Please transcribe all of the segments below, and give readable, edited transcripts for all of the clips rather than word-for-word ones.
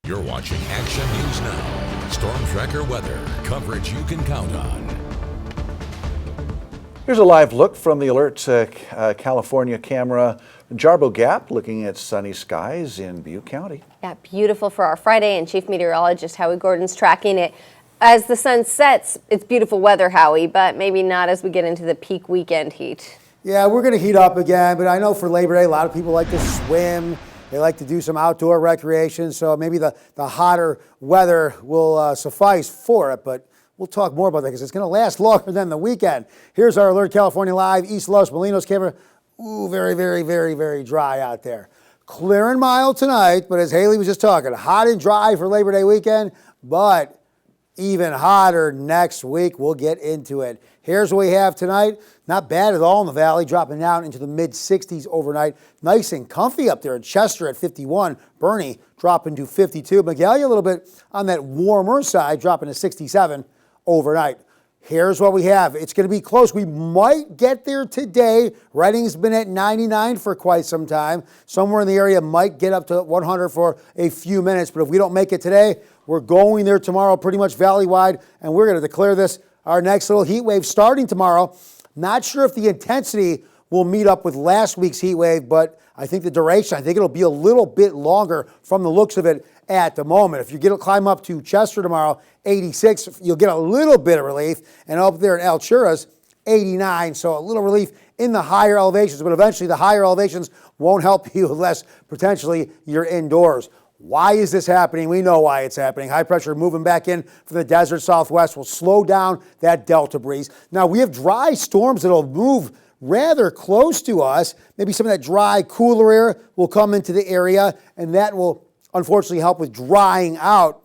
You're watching Action News Now. Storm Tracker weather. Coverage you can count on. Here's a live look from the Alert California camera. Jarbo Gap looking at sunny skies in Butte County. Yeah, beautiful for our Friday, and Chief Meteorologist Howie Gordon's tracking it. As the sun sets, it's beautiful weather, Howie, but maybe not as we get into the peak weekend heat. Yeah, we're going to heat up again, but I know for Labor Day, a lot of people like to swim. They like to do some outdoor recreation, so maybe the hotter weather will suffice for it, but we'll talk more about that because it's going to last longer than the weekend. Here's our Alert California Live East Los Molinos camera. Ooh, very, very, very, very dry out there. Clear and mild tonight, but as Haley was just talking, hot and dry for Labor Day weekend, but even hotter next week. We'll get into it. Here's what we have tonight. Not bad at all in the valley, dropping down into the mid-60s overnight. Nice and comfy up there in Chester at 51. Bernie dropping to 52. Magalia a little bit on that warmer side, dropping to 67 overnight. Here's what we have. It's going to be close. We might get there today. Redding's been at 99 for quite some time. Somewhere in the area might get up to 100 for a few minutes. But if we don't make it today, we're going there tomorrow pretty much valley-wide. And we're going to declare this our next little heat wave starting tomorrow. Not sure if the intensity will meet up with last week's heat wave, but I think the duration, I think it'll be a little bit longer from the looks of it at the moment. If you get to climb up to Chester tomorrow, 86, you'll get a little bit of relief. And up there in Alturas, 89, so a little relief in the higher elevations. But eventually the higher elevations won't help you unless potentially you're indoors. Why is this happening? We know why it's happening. High pressure moving back in from the desert southwest will slow down that delta breeze. Now we have dry storms that'll move rather close to us. Maybe some of that dry, cooler air will come into the area, and that will unfortunately help with drying out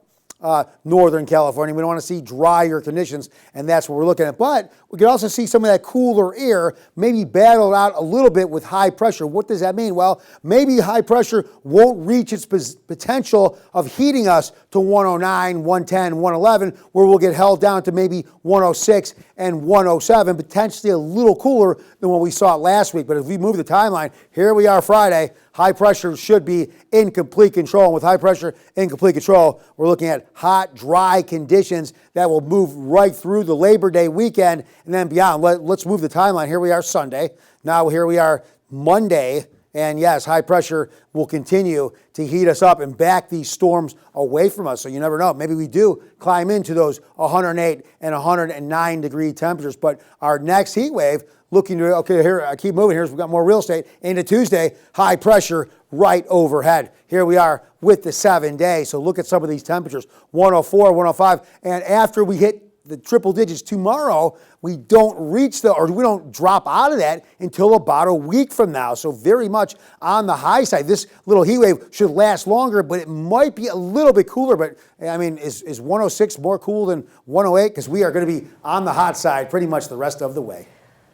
Northern California. We don't want to see drier conditions, and that's what we're looking at. But we could also see some of that cooler air maybe battled out a little bit with high pressure. What does that mean? Well, maybe high pressure won't reach its potential of heating us to 109, 110, 111, where we'll get held down to maybe 106 and 107, potentially a little cooler than what we saw last week. But if we move the timeline, here we are Friday. High pressure should be in complete control. And with high pressure in complete control, we're looking at hot, dry conditions that will move right through the Labor Day weekend and then beyond. Let's move the timeline. Here we are Sunday. Now here we are Monday. And yes, high pressure will continue to heat us up and back these storms away from us. So you never know. Maybe we do climb into those 108 and 109 degree temperatures. But our next heat wave, looking to, okay, here, I keep moving here, so we've got more real estate. Into Tuesday, high pressure right overhead. Here we are with the 7 day. So look at some of these temperatures, 104, 105. And after we hit the triple digits tomorrow, we don't we don't drop out of that until about a week from now. So very much on the high side. This little heat wave should last longer, but it might be a little bit cooler. But I mean, is 106 more cool than 108? Because we are going to be on the hot side pretty much the rest of the way.